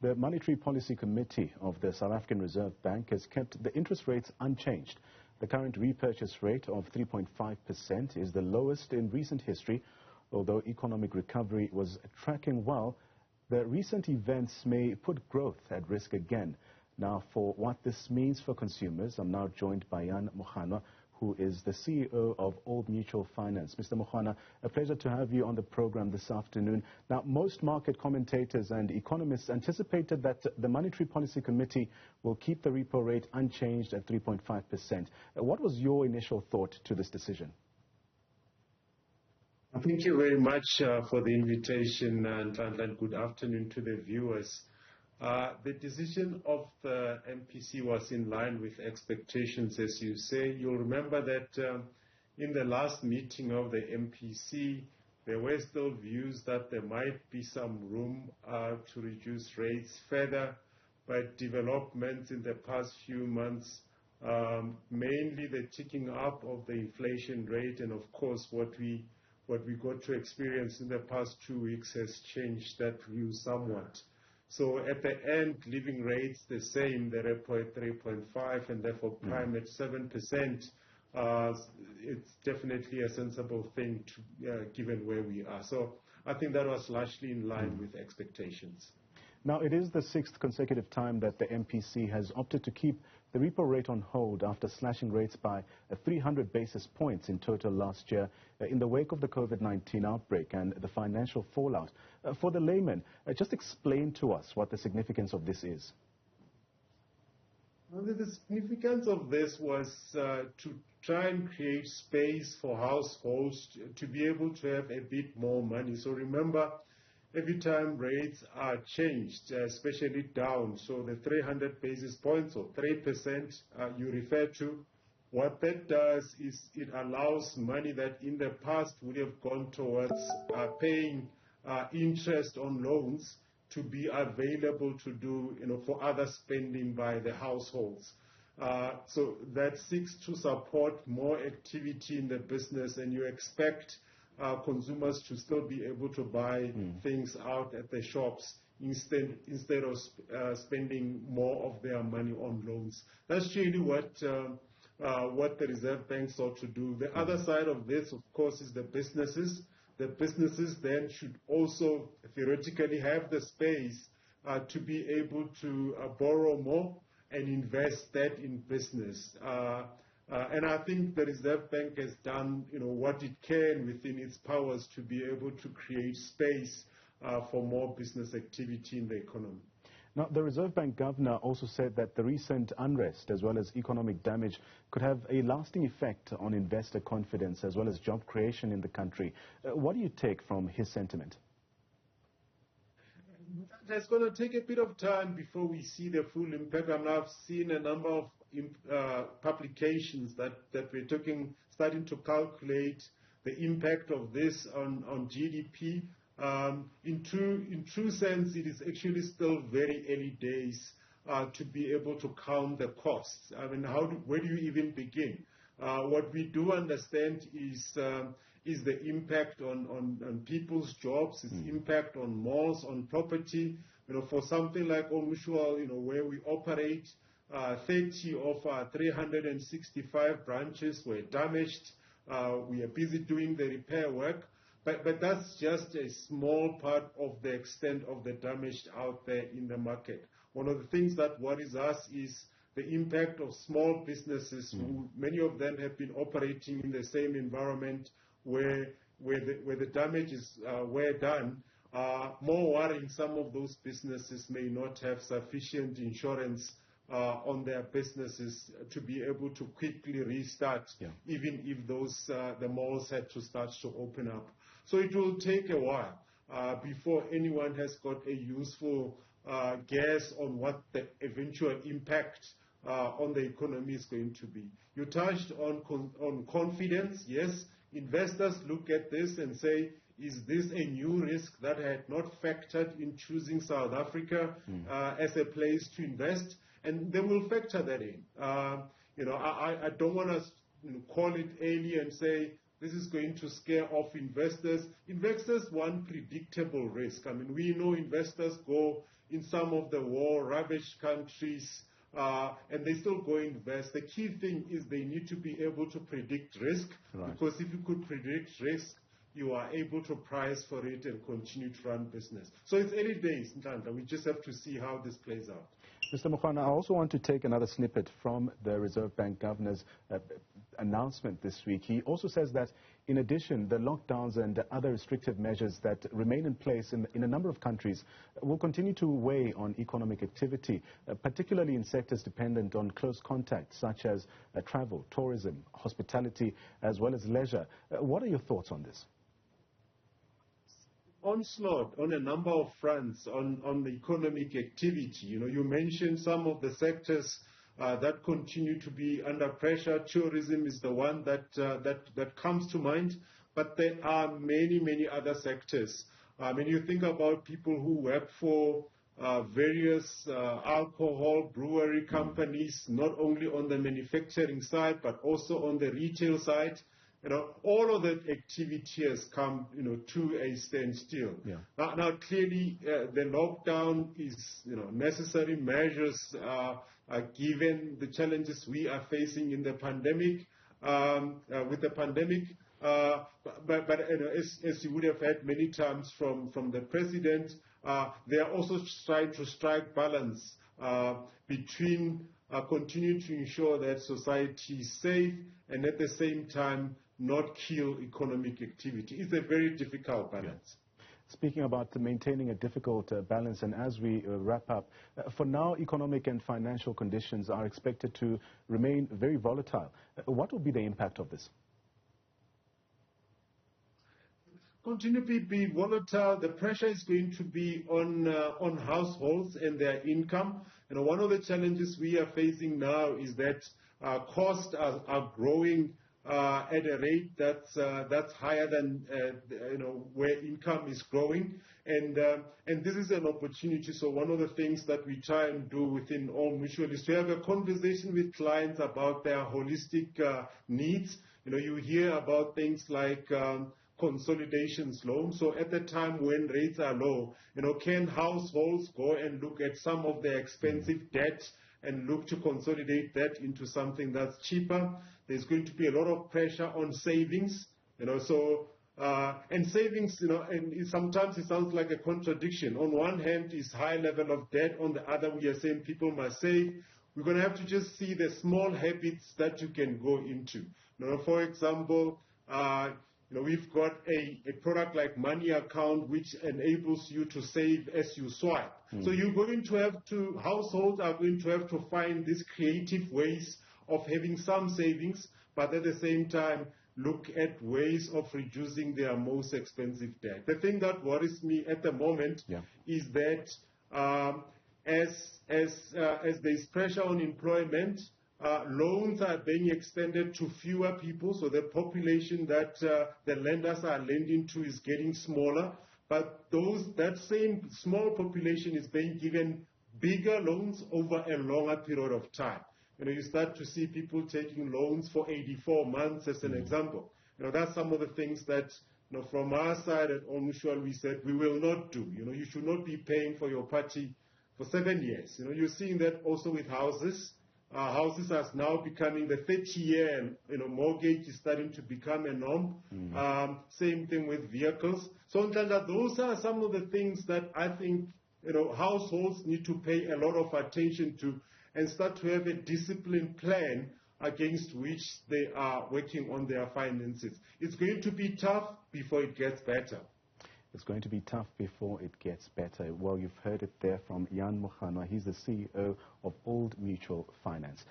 The Monetary Policy Committee of the South African Reserve Bank has kept the interest rates unchanged. The current repurchase rate of 3.5% is the lowest in recent history. Although economic recovery was tracking well, the recent events may put growth at risk again. Now, for what this means for consumers, I'm now joined by Moganwa, who is the CEO of Old Mutual Finance. Mr. Moganwa, a pleasure to have you on the program this afternoon. Now, most market commentators and economists anticipated that the Monetary Policy Committee will keep the repo rate unchanged at 3.5%. What was your initial thought to this decision? Thank you very much for the invitation and good afternoon to the viewers. The decision of the MPC was in line with expectations, as you say. You'll remember that in the last meeting of the MPC, there were still views that there might be some room to reduce rates further, but developments in the past few months, mainly the ticking up of the inflation rate, and of course what we got to experience in the past 2 weeks has changed that view somewhat. So at the end, leaving rates the same, the repo at 3.5 and therefore prime at 7%, it's definitely a sensible thing to, given where we are. So I think that was largely in line with expectations. Now, it is the sixth consecutive time that the MPC has opted to keep the repo rate on hold after slashing rates by 300 basis points in total last year in the wake of the COVID-19 outbreak and the financial fallout. For the layman, just explain to us what the significance of this is. Well, the significance of this was to try and create space for households to be able to have a bit more money. So remember, every time rates are changed, especially down, so the 300 basis points or 3% you refer to, what that does is it allows money that in the past would have gone towards paying interest on loans to be available to do, for other spending by the households. So that seeks to support more activity in the business, and you expect consumers to still be able to buy things out at the shops instead of spending more of their money on loans. That's really what the Reserve Bank sought to do. The other side of this, of course, is the businesses. The businesses then should also theoretically have the space to be able to borrow more and invest that in business. And I think the Reserve Bank has done, what it can within its powers to be able to create space for more business activity in the economy. Now, the Reserve Bank governor also said that the recent unrest as well as economic damage could have a lasting effect on investor confidence as well as job creation in the country. What do you take from his sentiment? It's going to take a bit of time before we see the full impact. I mean, I've seen a number of publications that we're starting to calculate the impact of this on GDP. In true sense, it is actually still very early days to be able to count the costs. I mean, where do you even begin? What we do understand is the impact on people's jobs, its impact on malls, on property. For something like Old Mutual, where we operate, 30 of our 365 branches were damaged. We are busy doing the repair work. But that's just a small part of the extent of the damage out there in the market. One of the things that worries us is the impact of small businesses, who many of them have been operating in the same environment where the damages were done. More worrying, some of those businesses may not have sufficient insurance on their businesses to be able to quickly restart, even if the malls had to start to open up. So it will take a while before anyone has got a useful guess on what the eventual impact on the economy is going to be. You touched on confidence. Yes, investors look at this and say, is this a new risk that I had not factored in choosing South Africa as a place to invest? And they will factor that in. I don't want to call it early and say This is going to scare off investors. Investors want predictable risk. I mean, we know investors go in some of the war-ravaged countries, and they still go invest. The key thing is they need to be able to predict risk, because if you could predict risk, you are able to price for it and continue to run business. So it's early days, Nhlanhla. We just have to see how this plays out. Mr. Moganwa, I also want to take another snippet from the Reserve Bank Governor's announcement this week. He also says that, in addition, the lockdowns and other restrictive measures that remain in place in a number of countries will continue to weigh on economic activity, particularly in sectors dependent on close contact, such as travel, tourism, hospitality, as well as leisure. What are your thoughts on this? Onslaught on a number of fronts on the economic activity. You mentioned some of the sectors that continue to be under pressure. Tourism is the one that comes to mind, but there are many other sectors. When you think about people who work for various alcohol brewery companies, not only on the manufacturing side, but also on the retail side, all of that activity has come, to a standstill. Yeah. Now, clearly, the lockdown is, necessary measures given the challenges we are facing in the pandemic, with the pandemic. But as you would have heard many times from the president, they are also trying to strike balance between continuing to ensure that society is safe and at the same time not kill economic activity. It's a very difficult balance. Yeah. Speaking about maintaining a difficult balance, and as we wrap up, for now, economic and financial conditions are expected to remain very volatile. What will be the impact of this? Continue to be volatile. The pressure is going to be on households and their income. One of the challenges we are facing now is that costs are growing at a rate that's higher than where income is growing, and this is an opportunity. So one of the things that we try and do within All Mutual is to have a conversation with clients about their holistic needs. You hear about things like consolidations loans. So at the time when rates are low, can households go and look at some of their expensive debt and look to consolidate that into something that's cheaper? There's going to be a lot of pressure on savings, and savings, and sometimes it sounds like a contradiction. On one hand is high level of debt, on the other we are saying people must save. We're going to have to just see the small habits that you can go into. For example, we've got a product like Money Account, which enables you to save as you swipe. So you're going to have to, households are going to have to find these creative ways of having some savings, but at the same time look at ways of reducing their most expensive debt. The thing that worries me at the moment is that as there's pressure on employment, loans are being extended to fewer people, so the population that the lenders are lending to is getting smaller, but that same small population is being given bigger loans over a longer period of time. You start to see people taking loans for 84 months as an example. That's some of the things that, from our side at All Mutual, we said we will not do. You should not be paying for your party for 7 years. You're seeing that also with houses. Houses are now becoming the 30-year, mortgage is starting to become a norm. Same thing with vehicles. So those are some of the things that I think, households need to pay a lot of attention to and start to have a disciplined plan against which they are working on their finances. It's going to be tough before it gets better. It's going to be tough before it gets better. Well, you've heard it there from Moganwa. He's the CEO of Old Mutual Finance.